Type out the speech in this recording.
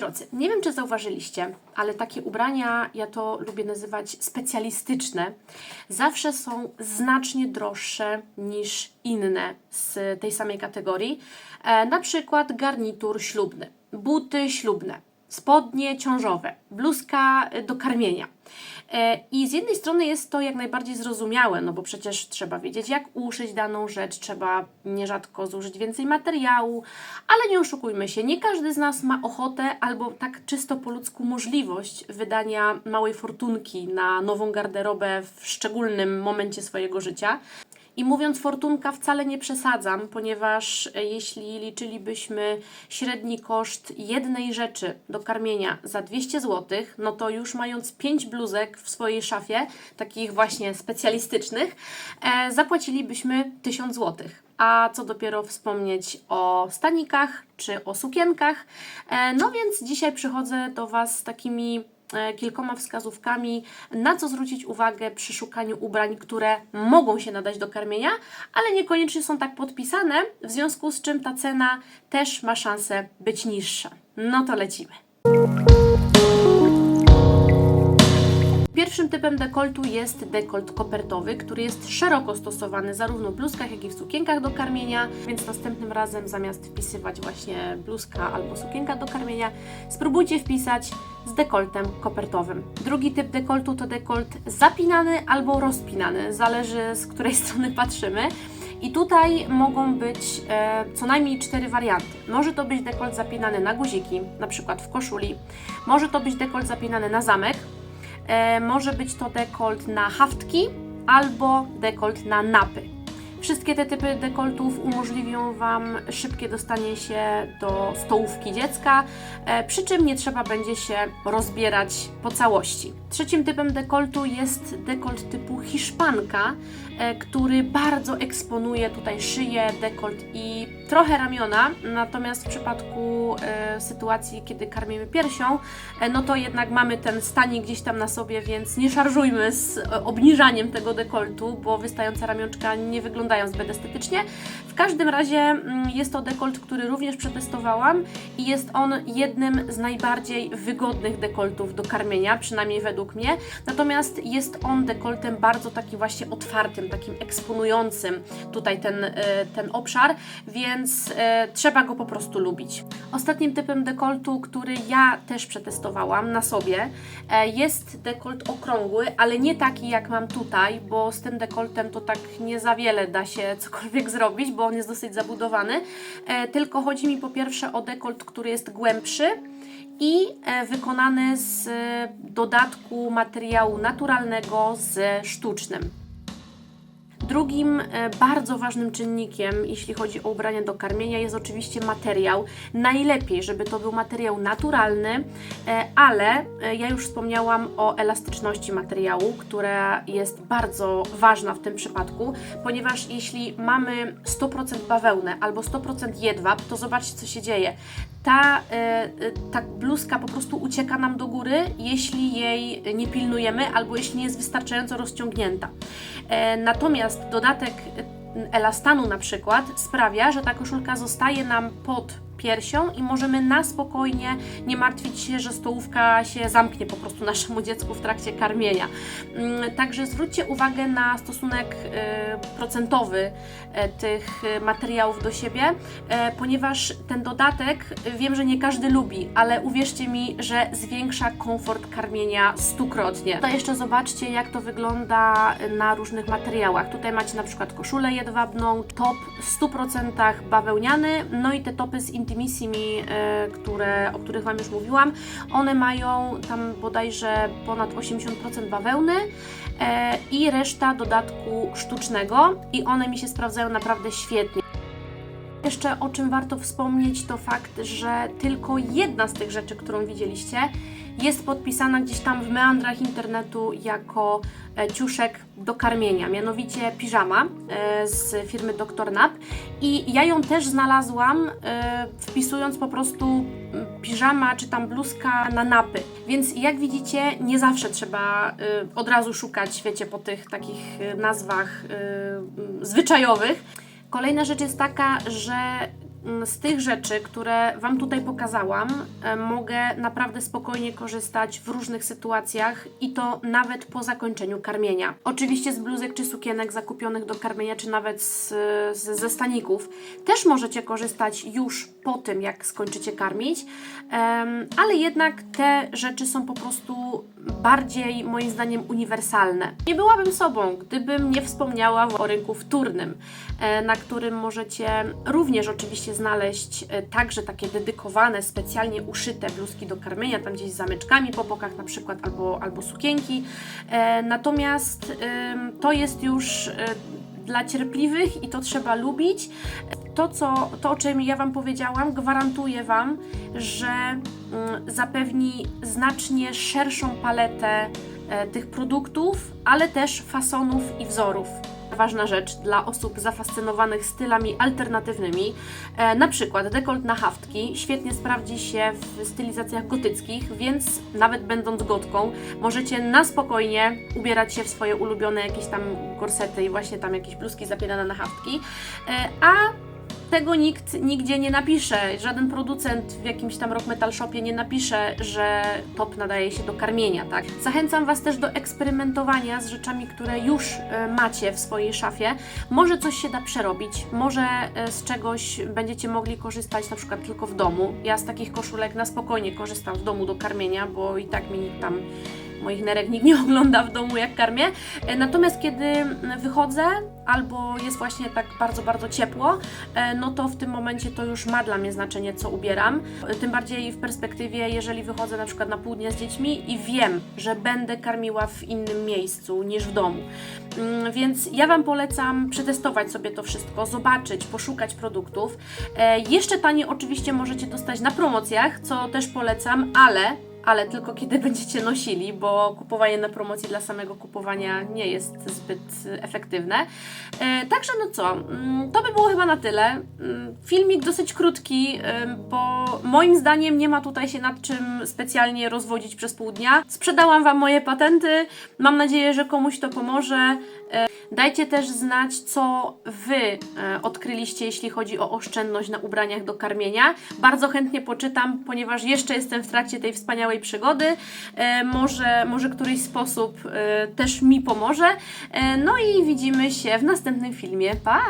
drodzy, nie wiem, czy zauważyliście, ale takie ubrania, ja to lubię nazywać specjalistyczne, zawsze są znacznie droższe niż inne z tej samej kategorii. Na przykład garnitur ślubny, buty ślubne, spodnie ciążowe, bluzka do karmienia. I z jednej strony jest to jak najbardziej zrozumiałe, no bo przecież trzeba wiedzieć, jak uszyć daną rzecz, trzeba nierzadko zużyć więcej materiału, ale nie oszukujmy się, nie każdy z nas ma ochotę albo tak czysto po ludzku możliwość wydania małej fortunki na nową garderobę w szczególnym momencie swojego życia. I mówiąc fortunka, wcale nie przesadzam, ponieważ jeśli liczylibyśmy średni koszt jednej rzeczy do karmienia za 200 zł, no to już mając 5 bluzek w swojej szafie, takich właśnie specjalistycznych, zapłacilibyśmy 1000 zł. A co dopiero wspomnieć o stanikach czy o sukienkach. No więc dzisiaj przychodzę do Was z takimi kilkoma wskazówkami, na co zwrócić uwagę przy szukaniu ubrań, które mogą się nadać do karmienia, ale niekoniecznie są tak podpisane, w związku z czym ta cena też ma szansę być niższa. No to lecimy. Pierwszym typem dekoltu jest dekolt kopertowy, który jest szeroko stosowany zarówno w bluzkach, jak i w sukienkach do karmienia, więc następnym razem zamiast wpisywać właśnie bluzka albo sukienka do karmienia, spróbujcie wpisać z dekoltem kopertowym. Drugi typ dekoltu to dekolt zapinany albo rozpinany, zależy z której strony patrzymy. I tutaj mogą być co najmniej 4 warianty. Może to być dekolt zapinany na guziki, na przykład w koszuli. Może to być dekolt zapinany na zamek. Może być to dekolt na haftki albo dekolt na napy. Wszystkie te typy dekoltów umożliwią Wam szybkie dostanie się do stołówki dziecka, przy czym nie trzeba będzie się rozbierać po całości. Trzecim typem dekoltu jest dekolt typu hiszpanka, który bardzo eksponuje tutaj szyję, dekolt i trochę ramiona, natomiast w przypadku sytuacji, kiedy karmimy piersią, no to jednak mamy ten stanik gdzieś tam na sobie, więc nie szarżujmy z obniżaniem tego dekoltu, bo wystające ramionczka nie wyglądają zbyt estetycznie. W każdym razie jest to dekolt, który również przetestowałam i jest on jednym z najbardziej wygodnych dekoltów do karmienia, przynajmniej według mnie. Natomiast jest on dekoltem bardzo takim właśnie otwartym, takim eksponującym tutaj ten obszar, więc trzeba go po prostu lubić. Ostatnim typem dekoltu, który ja też przetestowałam na sobie, jest dekolt okrągły, ale nie taki jak mam tutaj, bo z tym dekoltem to tak nie za wiele da się cokolwiek zrobić, bo on jest dosyć zabudowany, tylko chodzi mi po pierwsze o dekolt, który jest głębszy i wykonany z dodatku materiału naturalnego z sztucznym. Drugim bardzo ważnym czynnikiem, jeśli chodzi o ubrania do karmienia, jest oczywiście materiał. Najlepiej, żeby to był materiał naturalny, ale ja już wspomniałam o elastyczności materiału, która jest bardzo ważna w tym przypadku, ponieważ jeśli mamy 100% bawełnę albo 100% jedwab, to zobaczcie, co się dzieje. Ta bluzka po prostu ucieka nam do góry, jeśli jej nie pilnujemy albo jeśli nie jest wystarczająco rozciągnięta. Natomiast dodatek elastanu na przykład sprawia, że ta koszulka zostaje nam pod piersią i możemy na spokojnie nie martwić się, że stołówka się zamknie po prostu naszemu dziecku w trakcie karmienia. Także zwróćcie uwagę na stosunek procentowy tych materiałów do siebie, ponieważ ten dodatek wiem, że nie każdy lubi, ale uwierzcie mi, że zwiększa komfort karmienia 100-krotnie. To jeszcze zobaczcie, jak to wygląda na różnych materiałach. Tutaj macie na przykład koszulę jedwabną, top w 100% bawełniany, no i te topy z Intimissimi, o których Wam już mówiłam, one mają tam bodajże ponad 80% bawełny i reszta dodatku sztucznego i one mi się sprawdzają naprawdę świetnie. Jeszcze o czym warto wspomnieć, to fakt, że tylko jedna z tych rzeczy, którą widzieliście, jest podpisana gdzieś tam w meandrach internetu jako ciuszek do karmienia, mianowicie piżama z firmy Dr. Nap i ja ją też znalazłam wpisując po prostu piżama czy tam bluzka na napy, więc jak widzicie nie zawsze trzeba od razu szukać, wiecie, po tych takich nazwach zwyczajowych. Kolejna rzecz jest taka, że z tych rzeczy, które Wam tutaj pokazałam, mogę naprawdę spokojnie korzystać w różnych sytuacjach i to nawet po zakończeniu karmienia. Oczywiście z bluzek czy sukienek zakupionych do karmienia, czy nawet ze staników też możecie korzystać już po tym, jak skończycie karmić, ale jednak te rzeczy są po prostu bardziej, moim zdaniem, uniwersalne. Nie byłabym sobą, gdybym nie wspomniała o rynku wtórnym, na którym możecie również oczywiście znaleźć także takie dedykowane, specjalnie uszyte bluzki do karmienia, tam gdzieś z zamyczkami po bokach na przykład, albo sukienki. Natomiast to jest już dla cierpliwych i to trzeba lubić. To, o czym ja Wam powiedziałam, gwarantuję Wam, że zapewni znacznie szerszą paletę tych produktów, ale też fasonów i wzorów. Ważna rzecz dla osób zafascynowanych stylami alternatywnymi, na przykład dekolt na haftki świetnie sprawdzi się w stylizacjach gotyckich, więc nawet będąc gotką możecie na spokojnie ubierać się w swoje ulubione jakieś tam gorsety i właśnie tam jakieś bluzki zapinane na haftki, a tego nikt nigdzie nie napisze, żaden producent w jakimś tam rock metal shopie nie napisze, że top nadaje się do karmienia, tak? Zachęcam Was też do eksperymentowania z rzeczami, które już macie w swojej szafie. Może coś się da przerobić, może z czegoś będziecie mogli korzystać na przykład tylko w domu. Ja z takich koszulek na spokojnie korzystam w domu do karmienia, bo i tak mi tam moich nerek nikt nie ogląda w domu, jak karmię. Natomiast kiedy wychodzę albo jest właśnie tak bardzo, bardzo ciepło, no to w tym momencie to już ma dla mnie znaczenie, co ubieram. Tym bardziej w perspektywie, jeżeli wychodzę na przykład na pół dnia z dziećmi i wiem, że będę karmiła w innym miejscu niż w domu. Więc ja Wam polecam przetestować sobie to wszystko, zobaczyć, poszukać produktów. Jeszcze taniej oczywiście możecie dostać na promocjach, co też polecam, ale tylko kiedy będziecie nosili, bo kupowanie na promocji dla samego kupowania nie jest zbyt efektywne. Także no co, to by było chyba na tyle. Filmik dosyć krótki, bo moim zdaniem nie ma tutaj się nad czym specjalnie rozwodzić przez pół dnia. Sprzedałam Wam moje patenty, mam nadzieję, że komuś to pomoże. Dajcie też znać, co Wy odkryliście, jeśli chodzi o oszczędność na ubraniach do karmienia. Bardzo chętnie poczytam, ponieważ jeszcze jestem w trakcie tej wspaniałej przygody. Może któryś sposób też mi pomoże. No i widzimy się w następnym filmie. Pa!